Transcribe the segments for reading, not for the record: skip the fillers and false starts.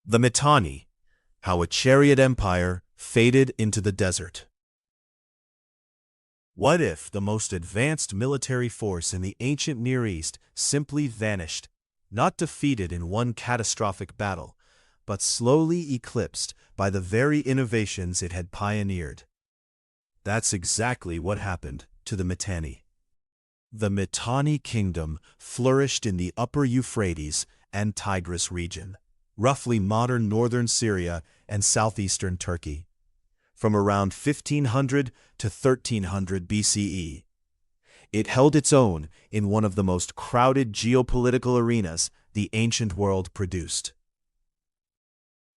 The Mitanni, how a chariot empire faded into the desert. What if the most advanced military force in the ancient Near East simply vanished, not defeated in one catastrophic battle, but slowly eclipsed by the very innovations it had pioneered? That's exactly what happened to the Mitanni. The Mitanni kingdom flourished in the upper Euphrates and Tigris region, roughly modern northern Syria and southeastern Turkey, from around 1500 to 1300 BCE. It held its own in one of the most crowded geopolitical arenas the ancient world produced.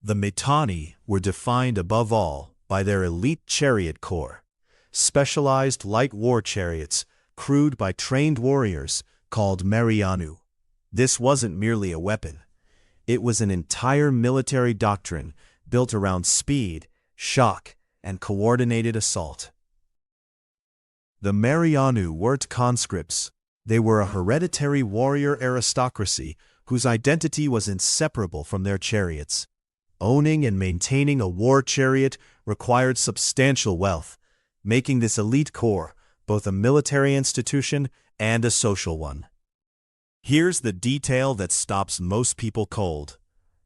The Mitanni were defined above all by their elite chariot corps, specialized light war chariots crewed by trained warriors called Marianu. This wasn't merely a weapon. It was an entire military doctrine built around speed, shock, and coordinated assault. The Marianu weren't conscripts. They were a hereditary warrior aristocracy whose identity was inseparable from their chariots. Owning and maintaining a war chariot required substantial wealth, making this elite corps both a military institution and a social one. Here's the detail that stops most people cold.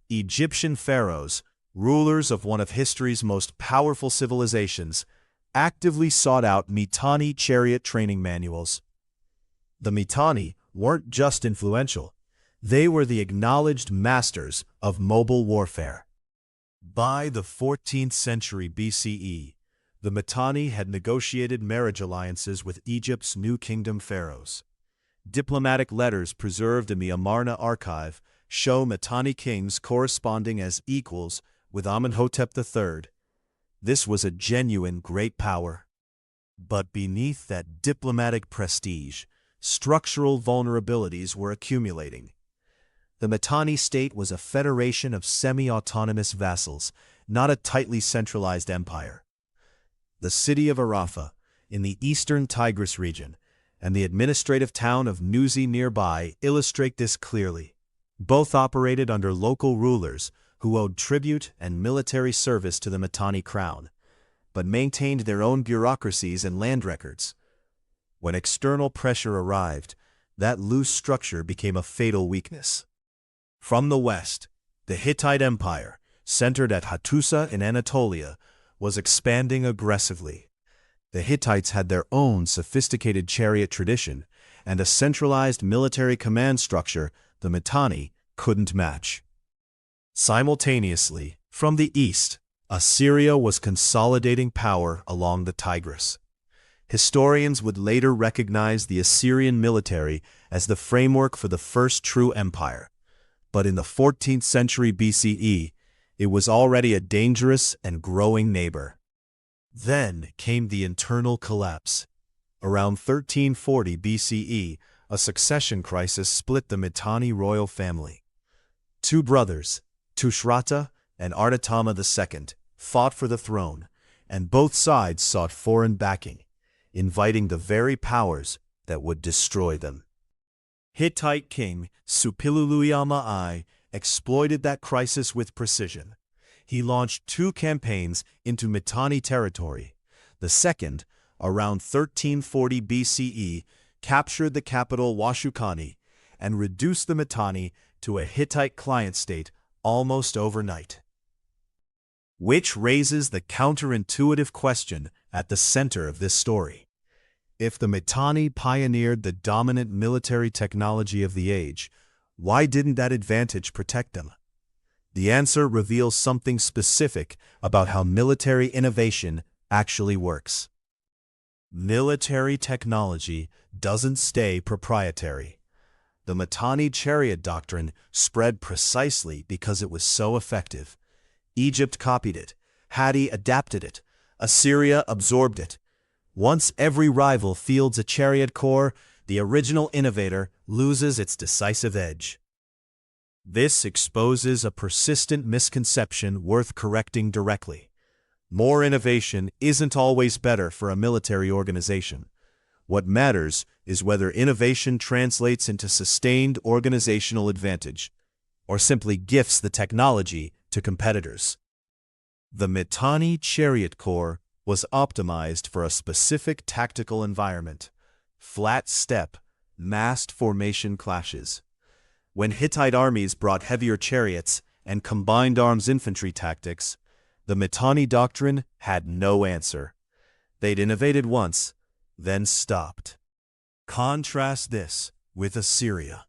Egyptian pharaohs, rulers of one of history's most powerful civilizations, actively sought out Mitanni chariot training manuals. The Mitanni weren't just influential. They were the acknowledged masters of mobile warfare. By the 14th century BCE, the Mitanni had negotiated marriage alliances with Egypt's New Kingdom pharaohs. Diplomatic letters preserved in the Amarna archive show Mitanni kings corresponding as equals with Amenhotep III. This was a genuine great power. But beneath that diplomatic prestige, structural vulnerabilities were accumulating. The Mitanni state was a federation of semi-autonomous vassals, not a tightly centralized empire. The city of Arafah, in the eastern Tigris region, and the administrative town of Nuzi nearby illustrate this clearly. Both operated under local rulers who owed tribute and military service to the Mitanni crown, but maintained their own bureaucracies and land records. When external pressure arrived, that loose structure became a fatal weakness. From the west, the Hittite Empire, centered at Hattusa in Anatolia, was expanding aggressively. The Hittites had their own sophisticated chariot tradition and a centralized military command structure the Mitanni couldn't match. Simultaneously, from the east, Assyria was consolidating power along the Tigris. Historians would later recognize the Assyrian military as the framework for the first true empire. But in the 14th century BCE, it was already a dangerous and growing neighbor. Then came the internal collapse. Around 1340 BCE, a succession crisis split the Mitanni royal family. Two brothers, Tushratta and Artatama II, fought for the throne, and both sides sought foreign backing, inviting the very powers that would destroy them. Hittite king Supilululiuma I exploited that crisis with precision. He launched two campaigns into Mitanni territory. The second, around 1340 BCE, captured the capital Washukani and reduced the Mitanni to a Hittite client state almost overnight. Which raises the counterintuitive question at the center of this story. If the Mitanni pioneered the dominant military technology of the age, why didn't that advantage protect them? The answer reveals something specific about how military innovation actually works. Military technology doesn't stay proprietary. The Mitanni chariot doctrine spread precisely because it was so effective. Egypt copied it, Hatti adapted it, Assyria absorbed it. Once every rival fields a chariot corps, the original innovator loses its decisive edge. This exposes a persistent misconception worth correcting directly. More innovation isn't always better for a military organization. What matters is whether innovation translates into sustained organizational advantage, or simply gifts the technology to competitors. The Mitanni Chariot Corps was optimized for a specific tactical environment: flat steppe, massed formation clashes. When Hittite armies brought heavier chariots and combined arms infantry tactics, the Mitanni doctrine had no answer. They'd innovated once, then stopped. Contrast this with Assyria.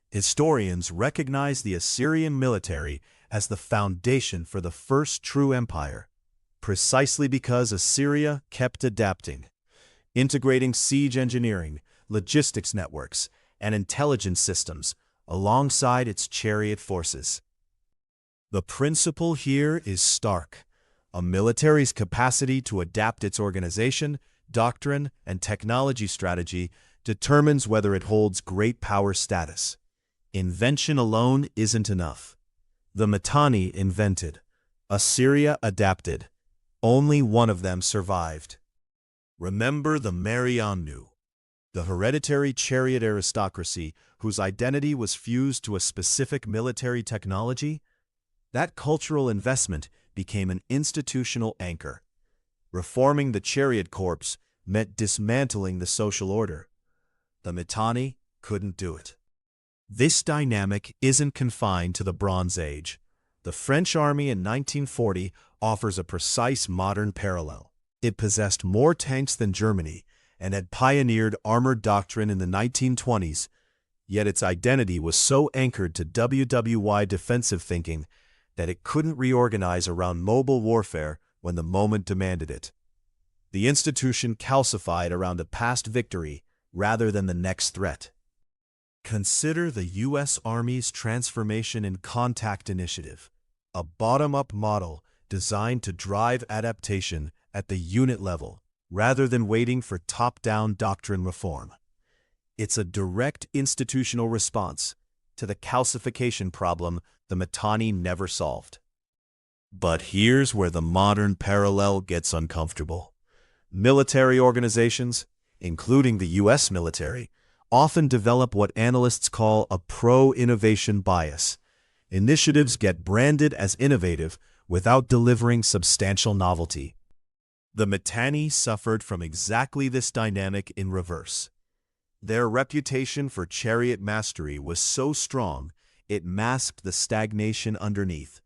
Historians recognize the Assyrian military as the foundation for the first true empire, precisely because Assyria kept adapting, integrating siege engineering, logistics networks, and intelligence systems alongside its chariot forces. The principle here is stark. A military's capacity to adapt its organization, doctrine, and technology strategy determines whether it holds great power status. Invention alone isn't enough. The Mitanni invented. Assyria adapted. Only one of them survived. Remember the Marianu, the hereditary chariot aristocracy whose identity was fused to a specific military technology? That cultural investment became an institutional anchor. Reforming the chariot corps meant dismantling the social order. The Mitanni couldn't do it. This dynamic isn't confined to the Bronze Age. The French army in 1940 offers a precise modern parallel. It possessed more tanks than Germany and had pioneered armored doctrine in the 1920s, yet its identity was so anchored to WWY defensive thinking that it couldn't reorganize around mobile warfare when the moment demanded it. The institution calcified around a past victory rather than the next threat. Consider the U.S. Army's Transformation in Contact Initiative, a bottom-up model designed to drive adaptation at the unit level rather than waiting for top-down doctrine reform. It's a direct institutional response to the calcification problem the Mitanni never solved. But here's where the modern parallel gets uncomfortable. Military organizations, including the U.S. military, often develop what analysts call a pro-innovation bias. Initiatives get branded as innovative without delivering substantial novelty. The Mitanni suffered from exactly this dynamic in reverse. Their reputation for chariot mastery was so strong, it masked the stagnation underneath.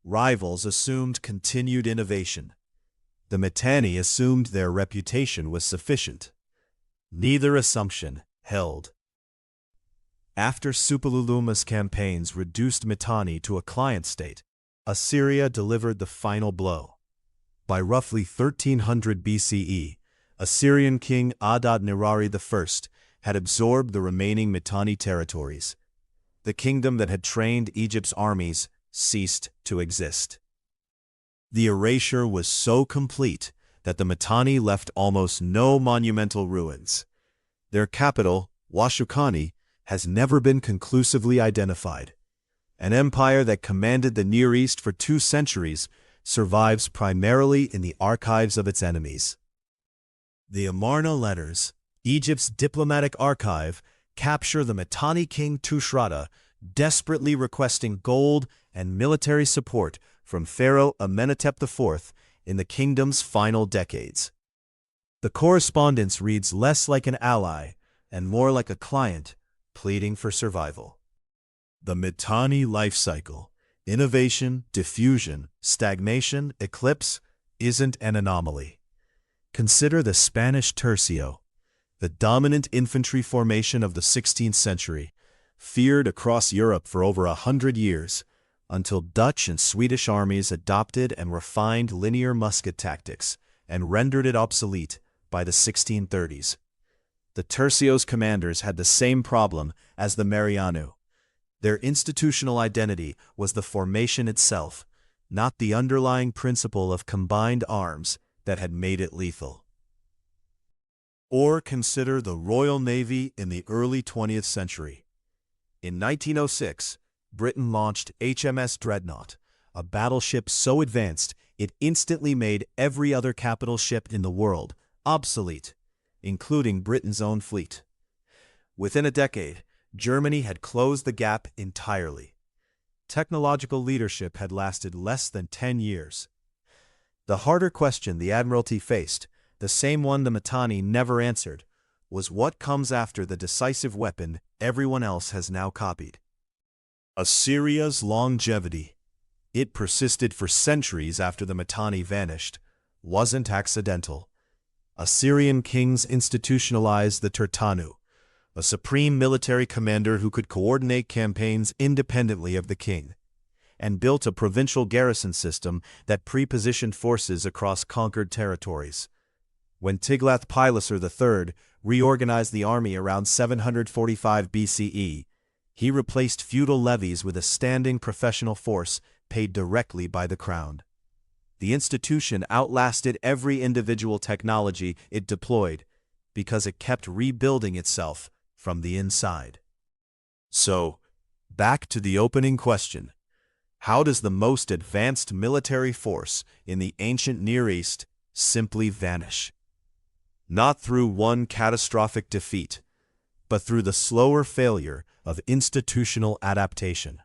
Rivals assumed continued innovation. The Mitanni assumed their reputation was sufficient. Neither assumption held. After Suppilulima's campaigns reduced Mitanni to a client state, Assyria delivered the final blow. By roughly 1300 BCE, Assyrian king Adad-nirari I had absorbed the remaining Mitanni territories. The kingdom that had trained Egypt's armies ceased to exist. The erasure was so complete that the Mitanni left almost no monumental ruins. Their capital, Washukani, has never been conclusively identified. An empire that commanded the Near East for 2 centuries survives primarily in the archives of its enemies. The Amarna letters, Egypt's diplomatic archive, capture the Mitanni king Tushratta desperately requesting gold and military support from Pharaoh Amenhotep IV in the kingdom's final decades. The correspondence reads less like an ally and more like a client pleading for survival. The Mitanni life cycle, innovation, diffusion, stagnation, eclipse, isn't an anomaly. Consider the Spanish tercio, the dominant infantry formation of the 16th century, feared across Europe for over 100 years, until Dutch and Swedish armies adopted and refined linear musket tactics and rendered it obsolete by the 1630s. The tercio's commanders had the same problem as the Marianu. Their institutional identity was the formation itself, not the underlying principle of combined arms that had made it lethal. Or consider the Royal Navy in the early 20th century. In 1906, Britain launched HMS Dreadnought, a battleship so advanced it instantly made every other capital ship in the world obsolete, including Britain's own fleet. Within a decade, Germany had closed the gap entirely. technological leadership had lasted less than 10 years. The harder question the Admiralty faced, the same one the Mitanni never answered, was what comes after the decisive weapon everyone else has now copied. Assyria's longevity. It persisted for centuries after the Mitanni vanished, wasn't accidental. Assyrian kings institutionalized the Turtanu, a supreme military commander who could coordinate campaigns independently of the king, and built a provincial garrison system that prepositioned forces across conquered territories. When Tiglath-Pileser III reorganized the army around 745 BCE, he replaced feudal levies with a standing professional force paid directly by the crown. The institution outlasted every individual technology it deployed because it kept rebuilding itself from the inside. So, back to the opening question. How does the most advanced military force in the ancient Near East simply vanish? Not through one catastrophic defeat, but through the slower failure of institutional adaptation.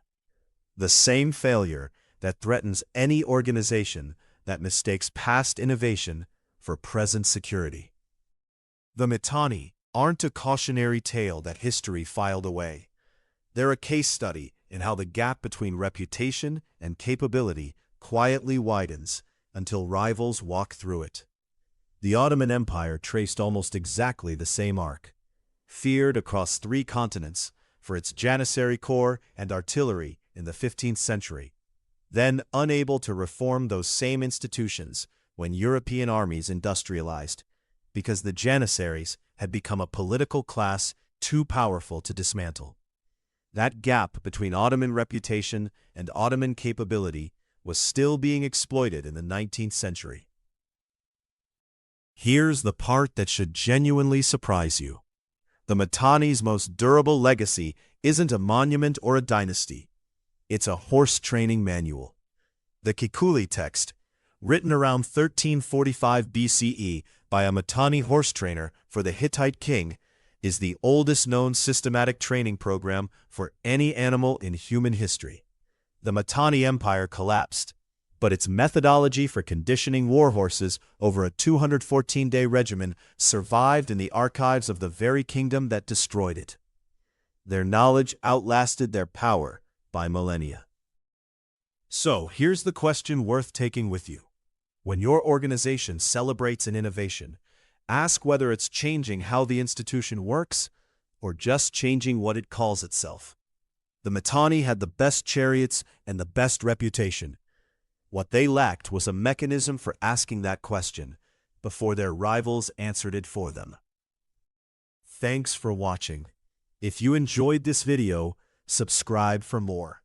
The same failure that threatens any organization that mistakes past innovation for present security. The Mitanni aren't a cautionary tale that history filed away. They're a case study in how the gap between reputation and capability quietly widens until rivals walk through it. The Ottoman Empire traced almost exactly the same arc. Feared across 3 continents for its Janissary corps and artillery in the 15th century, then unable to reform those same institutions when European armies industrialized, because the Janissaries had become a political class too powerful to dismantle. That gap between Ottoman reputation and Ottoman capability was still being exploited in the 19th century. Here's the part that should genuinely surprise you. The Mitanni's most durable legacy isn't a monument or a dynasty. It's a horse training manual. The Kikuli text, written around 1345 BCE by a Mitanni horse trainer for the Hittite king, is the oldest known systematic training program for any animal in human history. The Mitanni Empire collapsed, but its methodology for conditioning war horses over a 214-day regimen survived in the archives of the very kingdom that destroyed it. Their knowledge outlasted their power by millennia. So, here's the question worth taking with you. When your organization celebrates an innovation, ask whether it's changing how the institution works or just changing what it calls itself. The Mitanni had the best chariots and the best reputation. What they lacked was a mechanism for asking that question before their rivals answered it for them. Thanks for watching. If you enjoyed this video, subscribe for more.